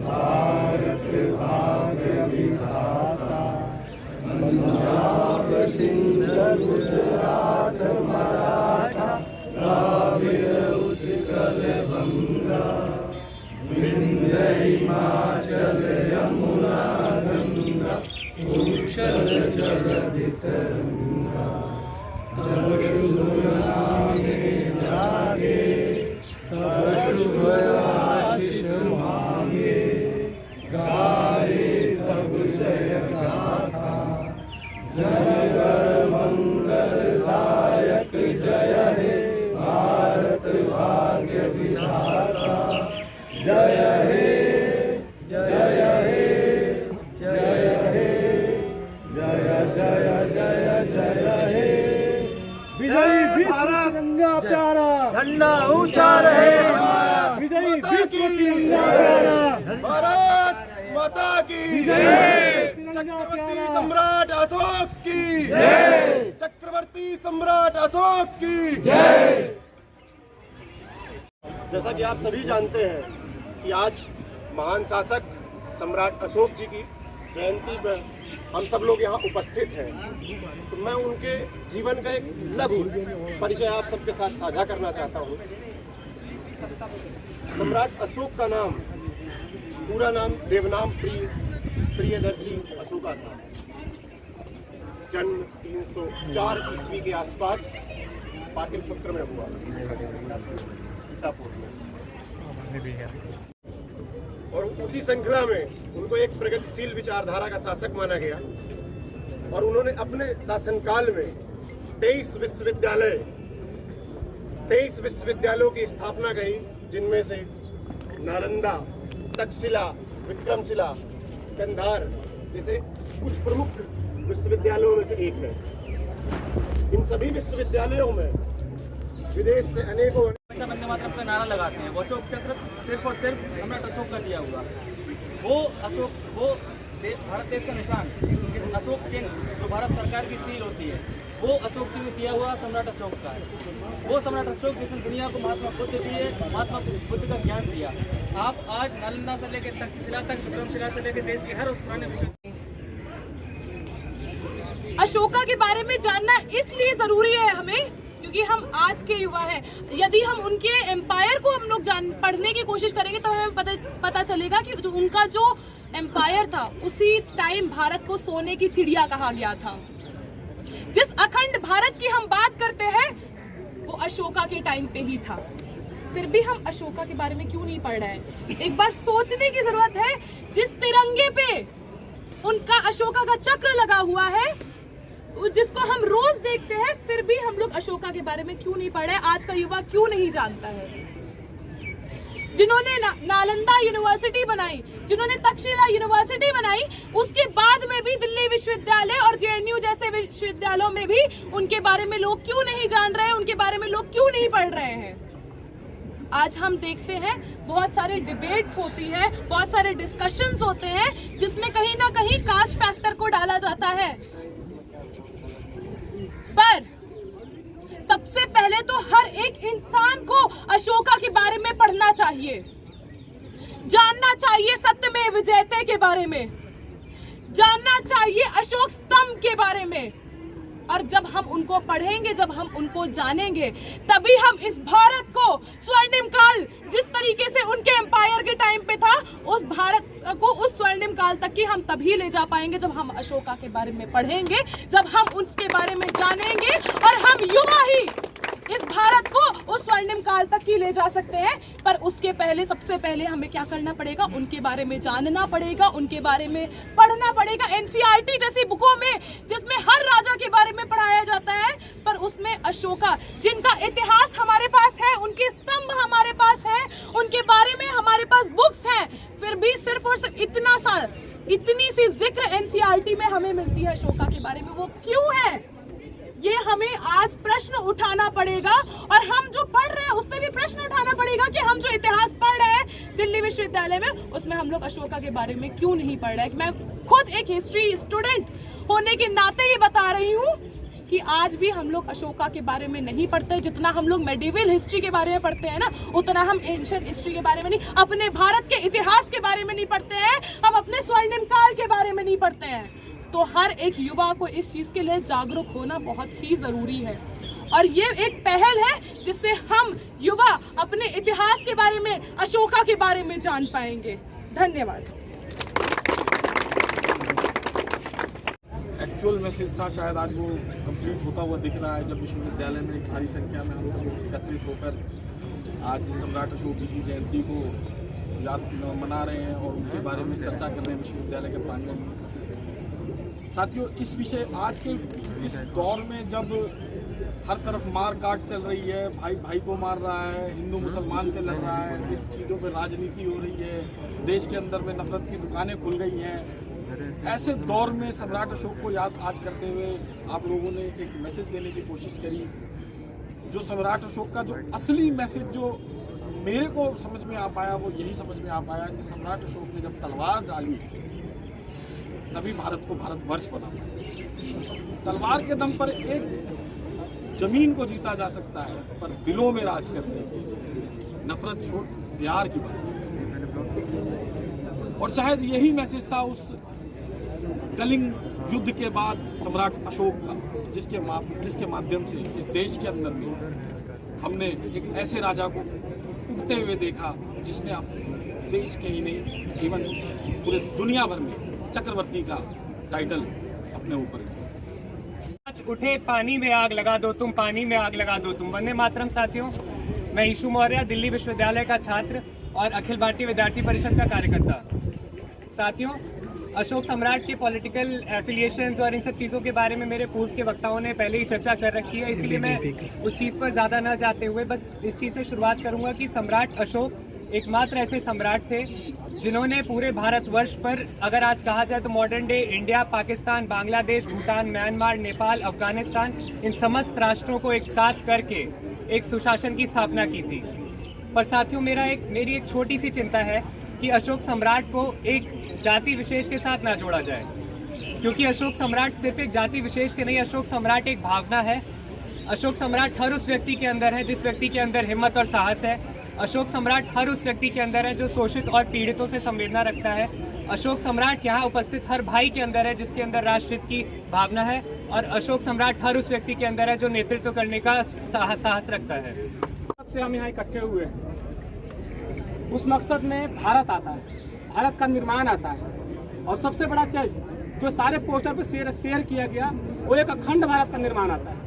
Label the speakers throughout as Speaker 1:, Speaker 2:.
Speaker 1: भारत भाग्य विधाता, पंजाब सिंध गुजरात मराठा, द्राविड़ उत्कल बंगा, विंध्य हिमाचल यमुना गंगा, उच्छल जलधि तरंगा। जब शुभ नामे जागे, तब शुभ आशीष मांगे, गाए तब जय गाथा, जय गण मंगलदायक जय हे भारत भाग्य विधाता। जय हे जय हे जय हे जय जय जय जय हे। विजयी विश्व तिरंगा प्यारा,
Speaker 2: झंडा ऊंचा रहे हमारा,
Speaker 1: विजयी विश्व तिरंगा प्यारा,
Speaker 2: भारत माता की
Speaker 1: जय।
Speaker 2: चक्रवर्ती सम्राट अशोक की जय, चक्रवर्ती सम्राट अशोक की जय। जैसा कि आप सभी जानते हैं कि आज महान शासक सम्राट अशोक जी की जयंती पर हम सब लोग यहाँ उपस्थित हैं, तो मैं उनके जीवन का एक लघु परिचय आप सबके साथ साझा करना चाहता हूँ। सम्राट अशोक का नाम, पूरा नाम देवनाम प्रियदर्शी अशोका था। जन्म 304 ईस्वी के आसपास पाटलिपुत्र में हुआ, ईसापुर में। और उसी श्रृंखला में उनको एक प्रगतिशील विचारधारा का शासक माना गया और उन्होंने अपने शासनकाल में 23 विश्वविद्यालयों की स्थापना करी, जिनमें से नालंदा, तक्षशिला, विक्रमशिला, कंधार जैसे कुछ प्रमुख विश्वविद्यालयों में से एक है। इन सभी विश्वविद्यालयों में विदेश से अनेकों
Speaker 3: वंदे मातरम का नारा लगाते हैं। वो अशोक चक्र सिर्फ और सिर्फ सम्राट अशोक का दिया हुआ, वो भारत देश का निशान, इस अशोक चिन्ह जो भारत सरकार की सील होती है, वो अशोक चिन्ह दिया हुआ सम्राट अशोक का है। वो सम्राट अशोक जिसने दुनिया को महात्मा बुद्ध का ज्ञान दिया। आप आज नालंदा से लेकर तक्षशिला तक, विक्रमशिला से लेकर देश के हर उस पुराने विश्व
Speaker 4: अशोका के बारे में जानना इसलिए जरूरी है हमें, क्योंकि हम आज के युवा हैं। यदि हम उनके एम्पायर को हम लोग पढ़ने की कोशिश करेंगे तो हमें पता चलेगा कि उनका जो एम्पायर था उसी टाइम भारत को सोने की चिड़िया कहा गया था। जिस अखंड भारत की हम बात करते हैं वो अशोका के टाइम पे ही था। फिर भी हम अशोका के बारे में क्यों नहीं पढ़ रहे हैं? एक बार सोचने की जरूरत है। जिस तिरंगे पे उनका अशोका का चक्र लगा हुआ है, जिसको हम रोज देखते हैं, फिर भी हम लोग अशोका के बारे में क्यों नहीं पढ़े? आज का युवा क्यों नहीं जानता है? जिन्होंने नालंदा यूनिवर्सिटी बनाई, जिन्होंने तक्षशिला यूनिवर्सिटी बनाई, उसके बाद में भी दिल्ली विश्वविद्यालय और जेएनयू जैसे विश्वविद्यालयों में भी उनके बारे में लोग क्यों नहीं जान रहे हैं? उनके बारे में लोग क्यों नहीं पढ़ रहे हैं? आज हम देखते हैं बहुत सारे डिबेट्स होती हैं, बहुत सारे डिस्कशंस होते हैं, जिसमें कहीं ना कहीं कास्ट फैक्टर को डाला जाता है। पर सबसे पहले तो हर एक इंसान को अशोका के बारे में पढ़ना चाहिए, जानना चाहिए सत्यमेव जयते के बारे में, जानना चाहिए अशोक स्तंभ के बारे में। और जब हम उनको पढ़ेंगे, जब हम उनको जानेंगे, तभी हम इस भारत को स्वर्णिम काल, जिस तरीके से उनके एम्पायर के टाइम पे था, उस भारत को उस स्वर्णिम काल तक की हम तभी ले जा पाएंगे जब हम अशोका के बारे में पढ़ेंगे, जब हम उसके बारे में जानेंगे। और हम युवा ही इस भारत को उस स्वर्णिम काल तक की ले जा सकते हैं। पर उसके पहले, सबसे पहले हमें क्या करना पड़ेगा? उनके बारे में जानना पड़ेगा, उनके बारे में पढ़ना पड़ेगा। एनसीईआरटी जैसी बुकों में, जिसमें हर राजा के बारे में पढ़ाया जाता है, पर उसमें अशोका, जिनका इतिहास हमारे पास है, उनके स्तंभ हमारे पास है, उनके बारे में हमारे पास बुक्स हैं, फिर भी सिर्फ और सिर्फ इतनी सी जिक्र एनसीईआरटी में हमें मिलती है अशोका के बारे में। वो क्यों है? ये हमें आज प्रश्न उठाना पड़ेगा। और हम जो पढ़ रहे हैं उसमें भी प्रश्न उठाना पड़ेगा कि हम जो इतिहास पढ़ रहे हैं दिल्ली विश्वविद्यालय में, उसमें हम लोग अशोका के बारे में क्यों नहीं पढ़ रहे हैं। मैं खुद एक हिस्ट्री स्टूडेंट होने के नाते ये बता रही हूँ कि आज भी हम लोग अशोका के बारे में नहीं पढ़ते। जितना हम लोग मेडिवल हिस्ट्री के बारे में पढ़ते हैं ना, उतना हम एंशिएंट हिस्ट्री के बारे में नहीं, अपने भारत के इतिहास के बारे में नहीं पढ़ते हैं, हम अपने स्वर्णिम काल के बारे में नहीं पढ़ते हैं। तो हर एक युवा को इस चीज के लिए जागरूक होना बहुत ही जरूरी है और ये एक पहल है जिससे हम युवा अपने इतिहास के बारे में, अशोका के बारे में जान पाएंगे। धन्यवाद।
Speaker 5: एक्चुअल मैसेज था, शायद आज वो कंप्लीट होता हुआ दिख रहा है जब विश्वविद्यालय में भारी संख्या में हम सब लोग एकत्रित होकर आज सम्राट अशोक जी की जयंती को याद मना रहे हैं और उनके बारे में चर्चा कर रहे हैं विश्वविद्यालय के प्रांगण में। साथियों, इस विषय आज के इस दौर में जब हर तरफ मार काट चल रही है, भाई भाई को मार रहा है, हिंदू मुसलमान से लड़ रहा है, इस चीज़ों पर राजनीति हो रही है, देश के अंदर में नफरत की दुकानें खुल गई हैं, ऐसे दौर में सम्राट अशोक को याद आज करते हुए आप लोगों ने एक मैसेज देने की कोशिश करी। जो सम्राट अशोक का जो असली मैसेज जो मेरे को समझ में आ पाया वो यही समझ में आ पाया कि सम्राट अशोक ने जब तलवार डाली तभी भारत को भारतवर्ष बना। तलवार के दम पर एक जमीन को जीता जा सकता है, पर दिलों में राज करने की नफरत छोड़ प्यार की बात। और शायद यही मैसेज था उस कलिंग युद्ध के बाद सम्राट अशोक का, जिसके माध्यम से इस देश के अंदर में हमने एक ऐसे राजा को उगते हुए देखा जिसने आप देश के ही नहीं इवन पूरे दुनिया भर में चक्रवर्ती का टाइटल अपने ऊपर किया।
Speaker 6: आज उठे पानी में आग लगा दो तुम, पानी में आग लगा दो तुम। वंदे मातरम। साथियों, मैं ईशु मौर्य, दिल्ली विश्वविद्यालय का छात्र और अखिल भारतीय विद्यार्थी परिषद का कार्यकर्ता। साथियों, अशोक सम्राट के पॉलिटिकल एफिलिएशंस और इन सब चीज़ों के बारे में मेरे पूर्व के वक्ताओं ने पहले ही चर्चा कर रखी है, इसलिए मैं उस चीज़ पर ज़्यादा न जाते हुए बस इस चीज़ से शुरुआत करूंगा कि सम्राट अशोक एकमात्र ऐसे सम्राट थे जिन्होंने पूरे भारतवर्ष पर, अगर आज कहा जाए तो modern day India, Pakistan, Bangladesh, Bhutan, Myanmar, Nepal, Afghanistan, इन समस्त राष्ट्रों को एक साथ करके एक सुशासन की स्थापना की थी। पर साथियों, मेरी एक छोटी सी चिंता है कि अशोक सम्राट को एक जाति विशेष के साथ ना जोड़ा जाए, क्योंकि अशोक सम्राट सिर्फ एक जाति विशेष के नहीं, अशोक सम्राट एक भावना है। अशोक सम्राट हर उस व्यक्ति के अंदर है जिस व्यक्ति के अंदर हिम्मत और साहस है। अशोक सम्राट हर उस व्यक्ति के अंदर है जो शोषित और पीड़ितों से संवेदना रखता है। अशोक सम्राट यहाँ उपस्थित हर भाई के अंदर है जिसके अंदर राष्ट्रहित की भावना है। और अशोक सम्राट हर उस व्यक्ति के अंदर है जो नेतृत्व करने का साहस रखता है।
Speaker 7: से हम यहाँ इकट्ठे हुए हैं, उस मकसद में भारत आता है, भारत का निर्माण आता है और सबसे बड़ा चीज जो सारे पोस्टर पे शेयर किया गया वो एक अखंड भारत का निर्माण आता है।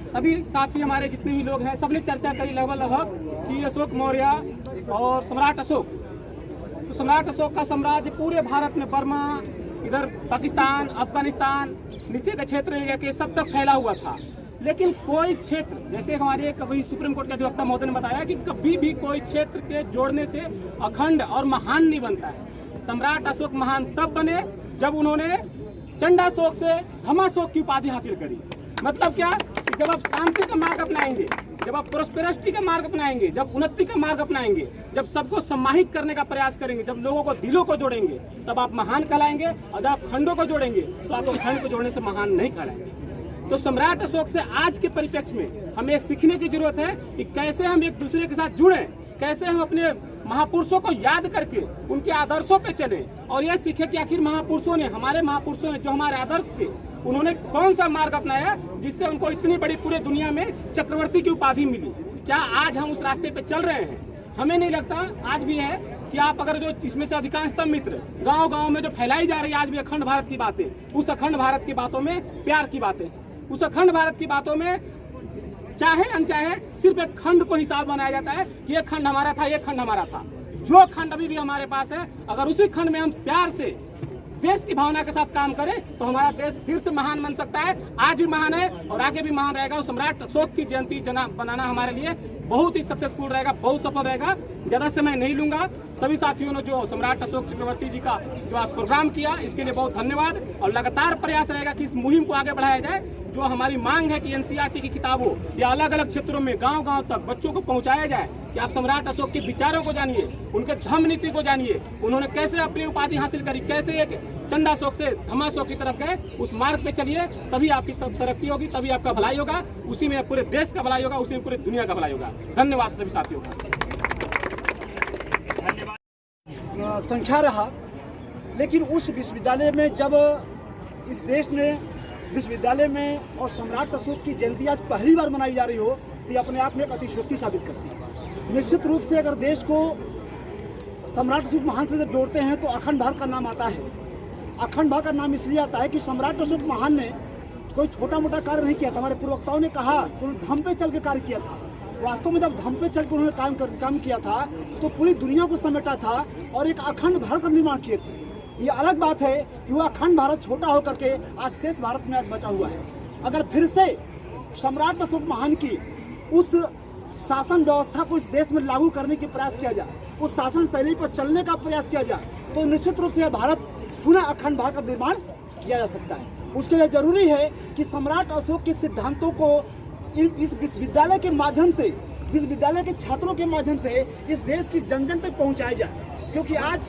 Speaker 7: सभी साथी हमारे जितने भी लोग हैं सबने चर्चा करी लगभग कि अशोक मौर्य और सम्राट अशोक, तो सम्राट अशोक का साम्राज्य पूरे भारत में, बर्मा, इधर पाकिस्तान, अफगानिस्तान, नीचे के क्षेत्र के सब तक फैला हुआ था। लेकिन कोई क्षेत्र, जैसे हमारे कभी सुप्रीम कोर्ट के अधिवक्ता महोदय ने बताया कि कभी भी कोई क्षेत्र के जोड़ने से अखंड और महान नहीं बनता है। सम्राट अशोक महान तब बने जब उन्होंने चंडाशोक से धमाशोक की उपाधि हासिल करी। मतलब क्या कि जब आप शांति का मार्ग अपनाएंगे, जब आप प्रोस्पेरिटी का मार्ग अपनाएंगे, जब उन्नति का मार्ग अपनाएंगे, जब सबको सम्मानित करने का प्रयास करेंगे, जब लोगों को दिलों को जोड़ेंगे, तब आप महान कहलाएंगे। और जब आप खंडों को जोड़ेंगे तो आपको खंड को जोड़ने से महान नहीं कहलाएंगे। तो सम्राट अशोक से आज के परिप्रेक्ष्य में हमें सीखने की जरूरत है कि कैसे हम एक दूसरे के साथ जुड़ें, कैसे हम अपने महापुरुषों को याद करके उनके आदर्शों पे चलें और यह सीखें कि आखिर महापुरुषों ने, हमारे महापुरुषों ने जो हमारे आदर्श थे, उन्होंने कौन सा मार्ग अपनाया जिससे उनको इतनी बड़ी पूरे दुनिया में चक्रवर्ती की उपाधि मिली। क्या आज हम उस रास्ते पे चल रहे हैं? हमें नहीं लगता आज भी है कि आप अगर जो इसमें से अधिकांशतम मित्र गांव-गांव में जो फैलाई जा रही है आज भी अखंड भारत की बातें, उस अखंड भारत की बातों में प्यार की बातें, उस अखंड भारत की बातों में चाहे अनचाहे सिर्फ एक खंड को हिसाब बनाया जाता है कि ये खंड हमारा था, ये खंड हमारा था। जो खंड अभी भी हमारे पास है, अगर उसी खंड में हम प्यार से देश की भावना के साथ काम करें तो हमारा देश फिर से महान बन सकता है। आज भी महान है और आगे भी महान रहेगा। सम्राट अशोक की जयंती बनाना हमारे लिए बहुत ही सक्सेसफुल रहेगा, बहुत सफल रहेगा। ज्यादा समय नहीं लूंगा। सभी साथियों ने जो सम्राट अशोक चक्रवर्ती जी का जो आप प्रोग्राम किया, इसके लिए बहुत धन्यवाद। और लगातार प्रयास रहेगा कि इस मुहिम को आगे बढ़ाया जाए। जो हमारी मांग है कि एनसीईआरटी की किताबों या अलग अलग क्षेत्रों में गांव-गांव तक बच्चों को पहुंचाया जाए कि आप सम्राट अशोक के विचारों को जानिए, उनके धर्म नीति को जानिए, उन्होंने कैसे अपनी उपाधि हासिल करी, कैसे एक चंदा शौक से धमा शौक की तरफ गए, उस मार्ग पे चलिए, तभी आपकी तरक्की होगी, तभी आपका भलाई होगा, उसी में पूरे देश का भलाई होगा, उसी में पूरी दुनिया का भलाई होगा। धन्यवाद सभी साथियों का।
Speaker 1: संख्या रहा, लेकिन उस विश्वविद्यालय में जब इस देश ने विश्वविद्यालय में और सम्राट अशोक की जयंती आज पहली बार मनाई जा रही हो, तो ये अपने आप में एक अतिशयोक्ति साबित करती है। निश्चित रूप से अगर देश को सम्राट अशोक महान से जब जोड़ते हैं तो अखंड भारत का नाम आता है। अखंड भारत का नाम इसलिए आता है कि सम्राट अशोक महान ने कोई छोटा मोटा कार्य नहीं किया था। हमारे पूर्ववक्ताओं ने कहा कि उन्होंने धम पे चल के कार्य किया था। वास्तव में जब धम पे चल के उन्होंने काम किया था तो पूरी दुनिया को समेटा था और एक अखंड भारत का निर्माण किए थे। ये अलग बात है कि वह अखंड भारत छोटा होकर के आज शेष भारत में आज बचा हुआ है। अगर फिर से सम्राट अशोक महान की उस शासन व्यवस्था को इस देश में लागू करने की प्रयास किया जाए, उस शासन शैली पर चलने का प्रयास किया जाए, तो निश्चित रूप से भारत पुनः अखंड भारत का निर्माण किया जा सकता है। उसके लिए जरूरी है कि सम्राट अशोक के सिद्धांतों को इस विश्वविद्यालय के माध्यम से, विश्वविद्यालय के छात्रों के माध्यम से इस देश की जन जन तक पहुंचाया जाए। क्योंकि आज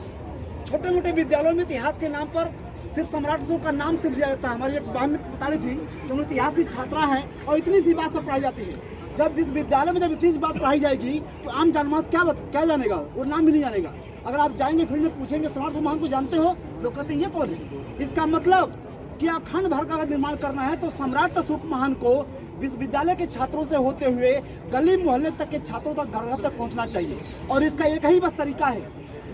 Speaker 1: छोटे मोटे विद्यालयों में इतिहास के नाम पर सिर्फ सम्राट अशोक का नाम से लिया जाता है। हमारी एक बहन बता रही थी कि उन्हें इतिहास की छात्रा है और इतनी सी बात सब पढ़ाई जाती है। जब इस विद्यालय में जब इतनी सी बात पढ़ाई जाएगी तो आम जनमानस क्या जानेगा, वो नाम भी नहीं जानेगा। अगर आप जाएंगे फील्ड में पूछेंगे सम्राट अशोक महान को जानते हो, लोग कहते हैं ये कौन है। इसका मतलब कि अखंड भारत का निर्माण करना है तो सम्राट अशोक महान को विश्वविद्यालय के छात्रों से होते हुए गली मोहल्ले तक के छात्रों तक घर घर तक पहुंचना चाहिए। और इसका एक ही बस तरीका है,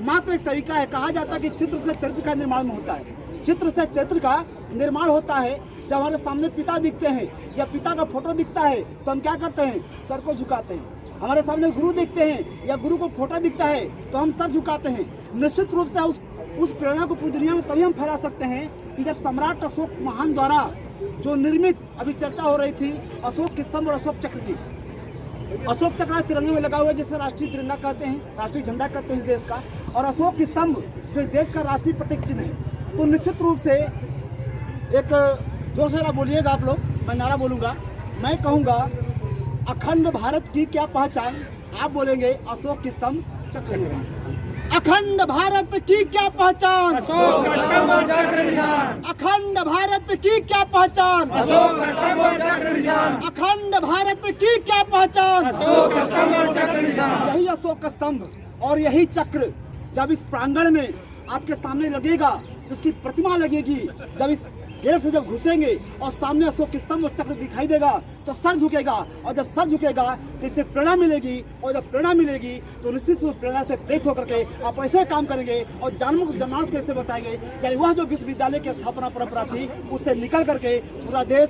Speaker 1: मात्र एक तरीका है। कहा जाता है कि चित्र से चरित्र का निर्माण होता है। चित्र से चरित्र का निर्माण होता है जब हमारे सामने पिता दिखते हैं या पिता का फोटो दिखता है तो हम क्या करते हैं, सर को झुकाते हैं। हमारे सामने गुरु दिखते हैं या गुरु को फोटो दिखता है तो हम सर झुकाते हैं। निश्चित रूप से उस प्रेरणा को पूरी दुनिया में तभी हम फैला सकते हैं कि जब सम्राट अशोक महान द्वारा जो निर्मित अभी चर्चा हो रही थी अशोक के स्तंभ और अशोक चक्र की, अशोक चक्र आज तिरंगे में लगा हुआ है जिसे राष्ट्रीय तिरंगा कहते हैं, राष्ट्रीय झंडा कहते हैं इस देश का, और अशोक स्तंभ जो इस देश का राष्ट्रीय प्रतीक चिन्ह है। तो निश्चित रूप से एक जोर से बोलिएगा आप लोग, मैं नारा बोलूंगा, मैं कहूंगा अखंड भारत की क्या पहचान, आप बोलेंगे अशोक स्तंभ चक्र। अखंड भारत की क्या पहचान, अखंड भारत की क्या पहचान, अखंड भारत की क्या पहचान, यही अशोक स्तंभ और यही चक्र जब इस प्रांगण में आपके सामने लगेगा, उसकी प्रतिमा लगेगी, जब इस गेट से जब घुसेंगे और सामने अशोक स्तंभ और चक्र दिखाई देगा तो सर झुकेगा, और जब सर झुकेगा तो इससे प्रेरणा मिलेगी, और जब प्रेरणा मिलेगी तो निश्चित रूप प्रेरणा से प्रेरित होकर के आप ऐसे काम करेंगे और जनमानस को ऐसे बताएंगे। यानी वह जो विश्वविद्यालय की स्थापना परंपरा थी उससे निकल करके पूरा देश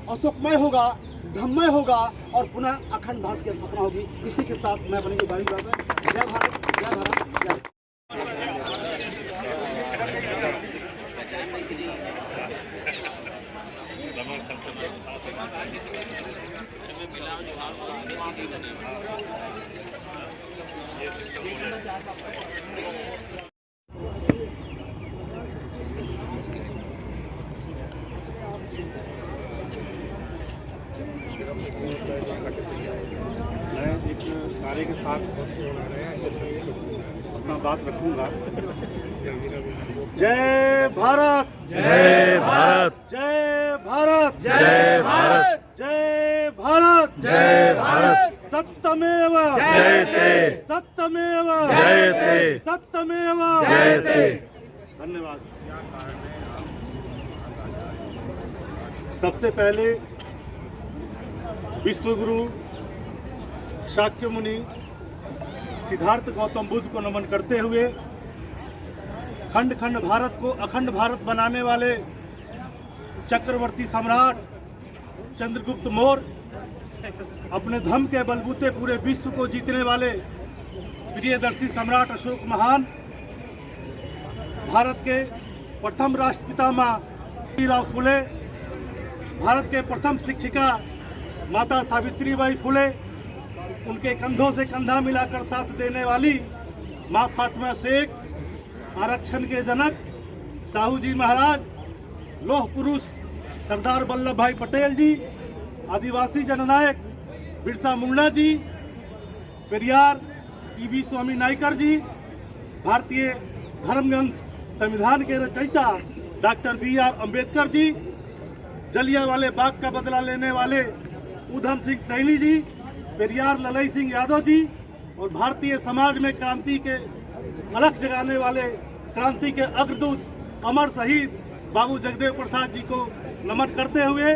Speaker 1: अशोकमय होगा, धममय होगा और पुनः अखंड भारत की स्थापना होगी। इसी के साथ मैं अपनी गुजारिश करता हूं। जय भारत, जय भारत, जय।
Speaker 8: मैं एक नारे के साथ अपना बात रखूंगा। जय भारत,
Speaker 1: जय भारत,
Speaker 8: जय भारत,
Speaker 1: जय भारत,
Speaker 8: जय भारत,
Speaker 1: जय भारत,
Speaker 8: सत्यमेव
Speaker 1: जयते,
Speaker 8: सत्यमेव
Speaker 1: जयते,
Speaker 8: सत्यमेव
Speaker 1: जयते।
Speaker 8: धन्यवाद। सबसे पहले विश्वगुरु शाक्य मुनि सिद्धार्थ गौतम बुद्ध को नमन करते हुए खंड खंड भारत को अखंड भारत बनाने वाले चक्रवर्ती सम्राट चंद्रगुप्त मौर्य, अपने धम के बलबूते पूरे विश्व को जीतने वाले प्रियदर्शी सम्राट अशोक महान, भारत के प्रथम राष्ट्रपिता मां ज्योतिराव फुले, भारत के प्रथम शिक्षिका माता सावित्रीबाई फुले, उनके कंधों से कंधा मिलाकर साथ देने वाली मां फातिमा शेख, आरक्षण के जनक साहू जी महाराज, लौह पुरुष सरदार वल्लभ भाई पटेल जी, आदिवासी जननायक बिरसा मुंडा जी, पेरियार ईवी स्वामी नाइकर जी, भारतीय धर्म ग्रंथ संविधान के रचयिता डॉक्टर B.R. अम्बेडकर जी, जलियांवाले बाग का बदला लेने वाले ऊधम सिंह सैनी जी, पेरियार ललई सिंह यादव जी और भारतीय समाज में क्रांति के अलख जगाने वाले क्रांति के अग्रदूत अमर शहीद बाबू जगदेव प्रसाद जी को नमन करते हुए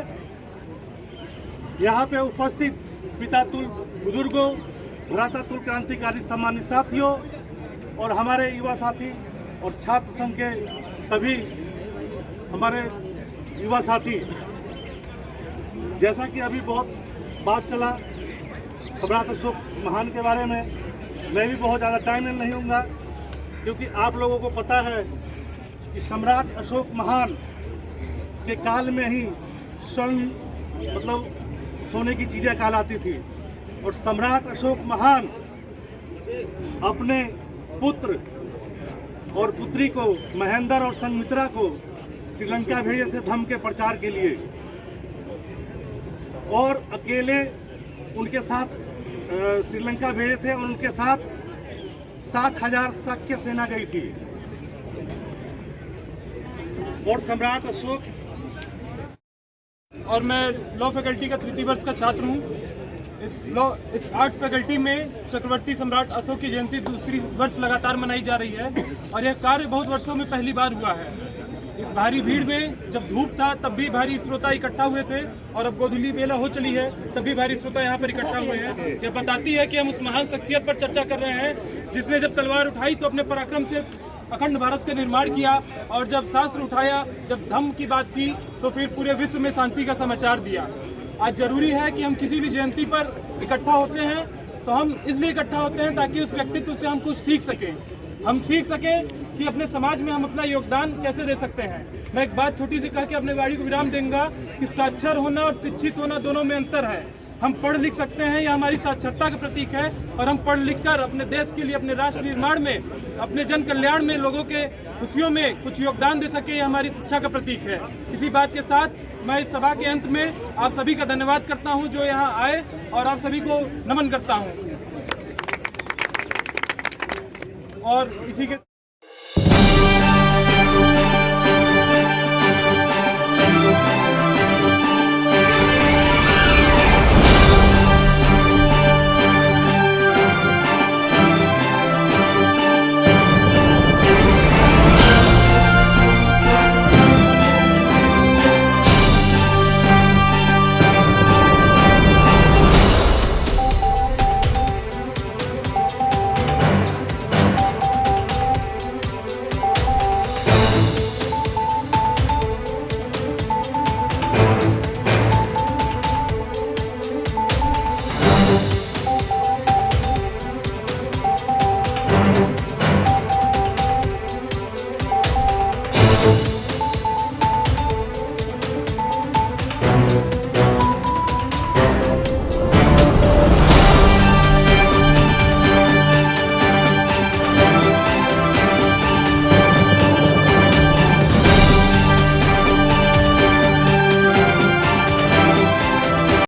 Speaker 8: यहाँ पे उपस्थित पितातुल बुजुर्गों, भ्रातातुल क्रांतिकारी सम्मानित साथियों और हमारे युवा साथी और छात्र संघ के सभी हमारे युवा साथी, जैसा कि अभी बहुत बात चला सम्राट अशोक महान के बारे में, मैं भी बहुत ज़्यादा टाइम नहीं लूँगा क्योंकि आप लोगों को पता है कि सम्राट अशोक महान के काल में ही स्वर्ण मतलब सोने की चिड़िया कहलाती थी और सम्राट अशोक महान अपने पुत्र और पुत्री को महेंद्र और संघमित्रा को श्रीलंका भेजे थे धर्म के प्रचार के लिए और अकेले उनके साथ श्रीलंका भेजे थे और उनके साथ 60,000 शाक्य सेना गई थी। और सम्राट अशोक
Speaker 6: और मैं लॉ फैकल्टी का तृतीय वर्ष का छात्र हूँ। इस आर्ट्स फैकल्टी में चक्रवर्ती सम्राट अशोक की जयंती दूसरी वर्ष लगातार मनाई जा रही है और यह कार्य बहुत वर्षों में पहली बार हुआ है। इस भारी भीड़ में जब धूप था तब भी भारी श्रोता इकट्ठा हुए थे और अब गोधूली बेला हो चली है तब भी भारी श्रोता यहाँ पर इकट्ठा हुए हैं। यह बताती है कि हम उस महान शख्सियत पर चर्चा कर रहे हैं जिसने जब तलवार उठाई तो अपने पराक्रम से अखंड भारत का निर्माण किया और जब शास्त्र उठाया, जब धम्म की बात की तो फिर पूरे विश्व में शांति का समाचार दिया। आज जरूरी है कि हम किसी भी जयंती पर इकट्ठा होते हैं तो हम इसलिए इकट्ठा होते हैं ताकि उस व्यक्तित्व से हम कुछ सीख सकें। हम सीख सकें कि अपने समाज में हम अपना योगदान कैसे दे सकते हैं। मैं एक बात छोटी सी कह के अपने वाणी को विराम दूंगा कि साक्षर होना और शिक्षित होना दोनों में अंतर है। हम पढ़ लिख सकते हैं, यह हमारी साक्षरता का प्रतीक है और हम पढ़ लिख कर अपने देश के लिए, अपने राष्ट्र निर्माण में, अपने जन कल्याण में, लोगों के खुशियों में कुछ योगदान दे सके, यह हमारी शिक्षा का प्रतीक है। इसी बात के साथ मैं इस सभा के अंत में आप सभी का धन्यवाद करता हूं जो यहाँ आए और आप सभी को नमन करता हूं और इसी के
Speaker 9: Thank you.